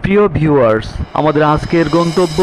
প্রিয় ভিউয়ার্স, আমাদের আজকের গন্তব্য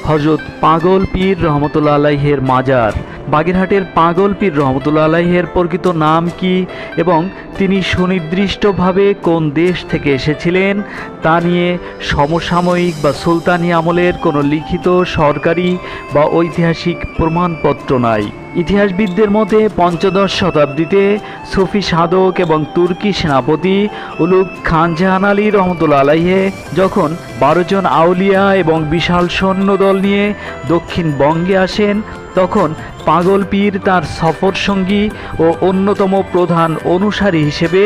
হযরত পাগল পীর রহমতুল্লাহ আলাইহের মাজার। বাগেরহাটের পাগল পীর রহমতুল্লাহ আলাইহের প্রকৃত নাম কি এবং তিনি সুনির্দিষ্টভাবে কোন দেশ থেকে এসেছিলেন তা নিয়ে সমসাময়িক বা সুলতানি আমলের কোনো লিখিত সরকারি বা ঐতিহাসিক প্রমাণপত্র নাই। ইতিহাসবিদদের মতে পঞ্চদশ শতাব্দীতে সুফি সাধক এবং তুর্কি সেনাপতি উলুগ খান জাহান আলী রহমতুল্লাহ আলাইহে যখন 12 জন আউলিয়া এবং বিশাল সৈন্যদল নিয়ে দক্ষিণবঙ্গে আসেন, তখন পাগল পীর তার সফর সঙ্গী ও অন্যতম প্রধান অনুসারী হিসেবে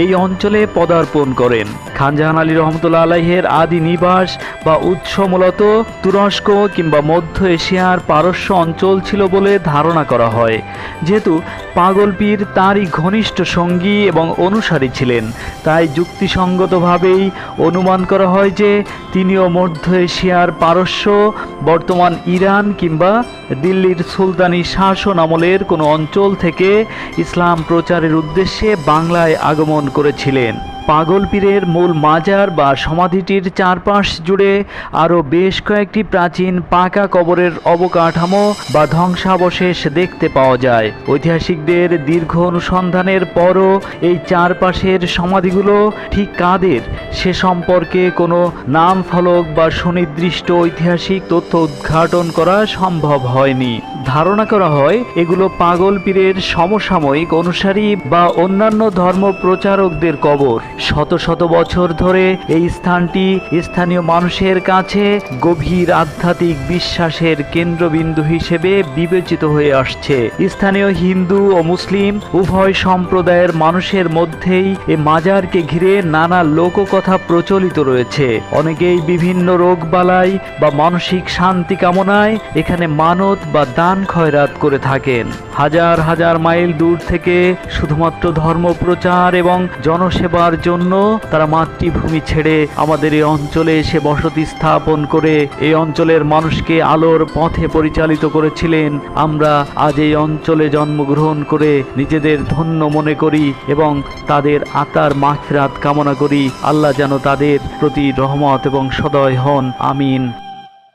এই অঞ্চলে পদার্পণ করেন। খান জাহান আলী রহমতুল্লাহ আলাইহের আদি নিবাস বা উৎস মূলত তুরস্ক কিংবা মধ্য এশিয়ার পারস্য অঞ্চল ছিল বলে ধারণা করা হয়। যেহেতু পাগল পীর তারই ঘনিষ্ঠ সঙ্গী এবং অনুসারী ছিলেন, তাই যুক্তিসঙ্গতভাবেই অনুমান করা হয় যে তিনিও মধ্য এশিয়ার পারস্য, বর্তমান ইরান কিংবা দিল্লির সুলতানি শাসন আমলের কোনো অঞ্চল থেকে ইসলাম প্রচারের উদ্দেশ্যে বাংলায় আগমন করেছিলেন। পাগল পীরের মূল মাজার বা সমাধিটির চারপাশ জুড়ে আরও বেশ কয়েকটি প্রাচীন পাকা কবরের অবকাঠামো বা ধ্বংসাবশেষ দেখতে পাওয়া যায়। ঐতিহাসিকদের দীর্ঘ অনুসন্ধানের পরও এই চারপাশের সমাধিগুলো ঠিক কাদের সে সম্পর্কে কোনো নাম ফলক বা সুনির্দিষ্ট ঐতিহাসিক তথ্য উদ্ঘাটন করা সম্ভব হয়নি। ধারণা করা হয় এগুলো পাগল পীরের সমসাময়িক অনুসারী বা অন্যান্য ধর্ম প্রচারকদের কবর। শত শত বছর ধরে এই স্থানটি স্থানীয় মানুষের কাছে গভীর আধ্যাত্মিক বিশ্বাসের কেন্দ্রবিন্দু হিসেবে বিবেচিত হয়ে আসছে। স্থানীয় হিন্দু ও মুসলিম উভয় সম্প্রদায়ের মানুষের মধ্যেই এই মাজারকে ঘিরে নানা লোককথা প্রচলিত রয়েছে। অনেকেই বিভিন্ন রোগবালাই বা মানসিক শান্তি কামনায় এখানে মানত বা দান খয়রাত করে থাকেন। হাজার হাজার মাইল দূর থেকে শুধুমাত্র ধর্ম প্রচার এবং জনসেবার জন্য তারা মাতৃভূমি ছেড়ে আমাদের এই অঞ্চলে এসে বসতি স্থাপন করে এই অঞ্চলের মানুষকে আলোর পথে পরিচালিত করেছিলেন। আমরা আজ এই অঞ্চলে জন্মগ্রহণ করে নিজেদের ধন্য মনে করি এবং তাদের আত্মার মাগফিরাত কামনা করি। আল্লাহ যেন তাদের প্রতি রহমত এবং সদয় হন। আমিন।